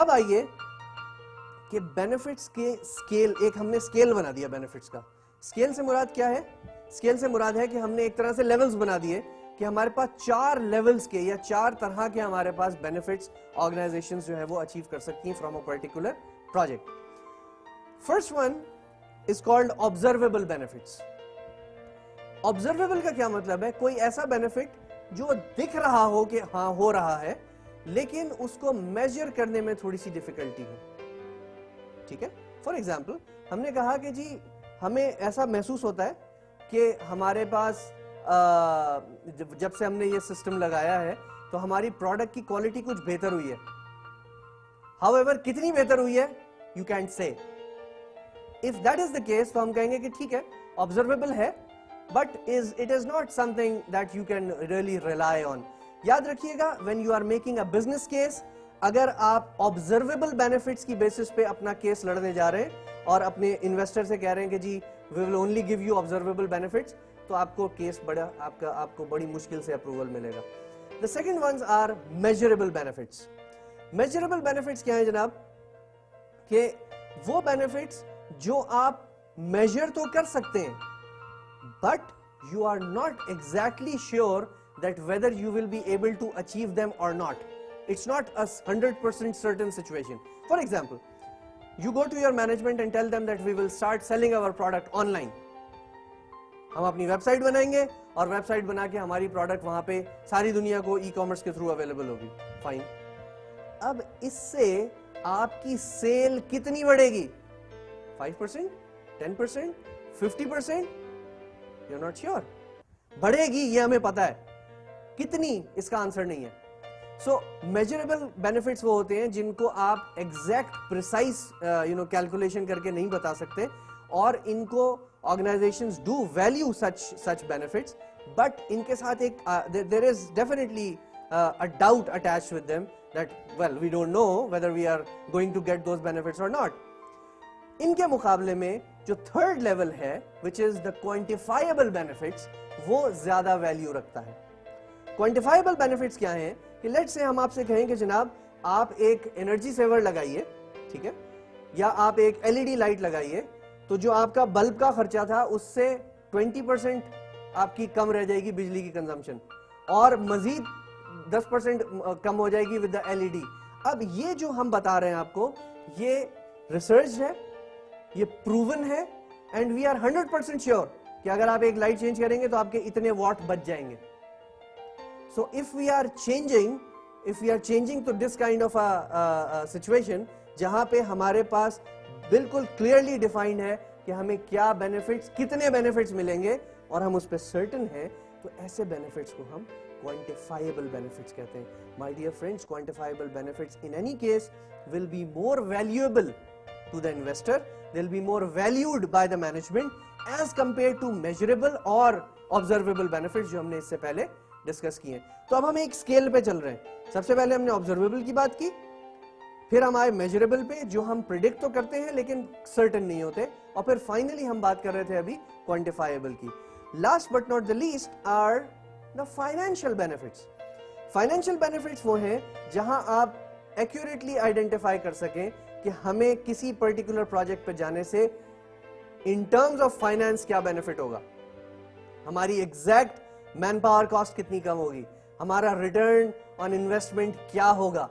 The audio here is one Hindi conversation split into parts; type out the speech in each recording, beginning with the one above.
अब आइए कि बेनिफिट्स के स्केल, एक हमने स्केल बना दिया बेनिफिट्स का। स्केल से मुराद क्या है? स्केल से मुराद है कि हमने एक तरह से लेवल्स बना दिए कि हमारे पास 4 लेवल्स के या 4 तरह के हमारे पास बेनिफिट्स ऑर्गेनाइजेशंस जो है वो अचीव कर सकती हैं from a particular project. First one is called observable benefits. Observable का क्या मतलब है? कोई ऐसा बेनिफिट जो दिख रहा हो कि हाँ हो रहा है, लेकिन उसको मेजर करने में थोड़ी सी डिफिकल्टी हो। ठीक है, फॉर एग्जाम्पल हमने कहा कि जी हमें ऐसा महसूस होता है कि हमारे पास जब से हमने ये सिस्टम लगाया है तो हमारी प्रोडक्ट की क्वालिटी कुछ बेहतर हुई है। हाउएवर कितनी बेहतर हुई है यू कैंट से। If that is the case तो हम कहेंगे कि ठीक है, ऑब्जर्वेबल है, but it is not something that you can really rely on. याद रखिएगा, when you are making a business case, अगर आप ऑब्जर्वेबल बेनिफिट्स की बेसिस पे अपना केस लड़ने जा रहे हैं और अपने इन्वेस्टर से कह रहे हैं कि जी we will only give you observable benefits, तो आपको केस आपको बड़ी मुश्किल से अप्रूवल मिलेगा। The second ones are measurable benefits. Measurable benefits क्या है जनाब? कि वो बेनिफिट्स जो आप मेजर तो कर सकते हैं, but you are not exactly sure that whether you will be able to achieve them और not. It's not a 100% certain situation. For example, you go to your management and tell them that we will start selling our product online. हम अपनी वेबसाइट बनाएंगे और वेबसाइट बना के हमारी प्रोडक्ट वहां पे सारी दुनिया को ई कॉमर्स के थ्रू अवेलेबल होगी। फाइन, अब इससे आपकी सेल कितनी बढ़ेगी? 5%, 10%, 50%? You're not sure. बढ़ेगी ये हमें पता है, कितनी इसका आंसर नहीं है। सो मेजरेबल बेनिफिट्स वो होते हैं जिनको आप एग्जैक्ट प्रिसाइज कैलकुलेशन करके नहीं बता सकते, और इनको organisations do value such benefits, but इनके साथ एक there is definitely a doubt attached with them that well we don't know whether we are going to get those benefits और नॉट। इनके मुकाबले में जो थर्ड लेवल है which is the quantifiable benefits, वो ज्यादा वैल्यू रखता है। क्वांटिफाइबल बेनिफिट्स क्या हैं? कि लेट्स से हम आपसे कहें कि जनाब आप एक एनर्जी सेवर लगाइए, ठीक है, या आप एक एलईडी लाइट लगाइए, तो जो आपका बल्ब का खर्चा था उससे 20% आपकी कम रह जाएगी बिजली की कंजम्पशन, और मजीद 10% कम हो जाएगी विद द एलईडी। अब ये जो हम बता रहे हैं आपको, ये रिसर्च है, ये प्रूवन है, एंड वी आर 100% श्योर कि अगर आप एक लाइट चेंज करेंगे तो आपके इतने वॉट बच जाएंगे। So if we are changing to this kind of a situation जहां पे हमारे पास बिल्कुल क्लियरली डिफाइंड है कि हमें क्या बेनिफिट्स, कितने बेनिफिट्स मिलेंगे, और हम उस पर सर्टेन है, तो ऐसे बेनिफिट्स को हम क्वांटिफाइबल बेनिफिट्स कहते हैं। My dear friends, quantifiable benefits in any case will be more valuable to the investor, they'll be more valued by the management as compared to measurable और observable benefits जो हमने इससे पहले डिस्कस किए। तो अब हम एक स्केल पे चल रहे हैं। सबसे पहले हमने ऑब्जर्वेबल की बात की, फिर हम आए मेजरेबल पे जो हम प्रिडिक्ट तो करते हैं लेकिन सर्टेन नहीं होते, और फिर फाइनली हम बात कर रहे थे अभी क्वांटिफाइबल की। Last but not the least are the financial benefits. Financial benefits वो हैं जहां आप एक्यूरेटली आइडेंटिफाई कर सकें कि हमें किसी पर्टिकुलर प्रोजेक्ट पे जाने से इन टर्म्स ऑफ फाइनेंस क्या बेनिफिट होगा, हमारी एग्जैक्ट मैन पावर कॉस्ट कितनी कम होगी, हमारा रिटर्न ऑन इन्वेस्टमेंट क्या होगा,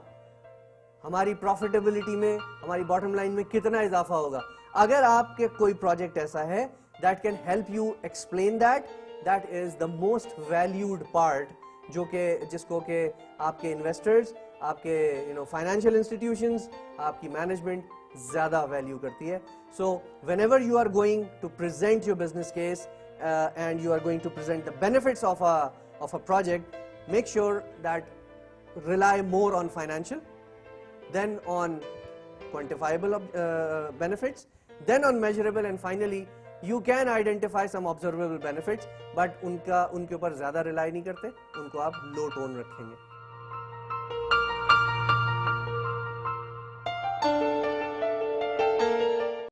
हमारी प्रॉफिटेबिलिटी में, हमारी बॉटम लाइन में कितना इजाफा होगा। अगर आपके कोई प्रोजेक्ट ऐसा है that can help you explain that is the most valued part, जो कि जिसको के आपके इन्वेस्टर्स, आपके फाइनेंशियल इंस्टीट्यूशंस, आपकी मैनेजमेंट ज्यादा वैल्यू करती है। So whenever you are going to present your business case and you are going to present the benefits of a project, make sure that rely more on financial, then on quantifiable benefits, then on measurable, and finally you can identify some observable benefits, but उनके ऊपर ज्यादा rely नहीं करते, उनको आप low tone रखेंगे।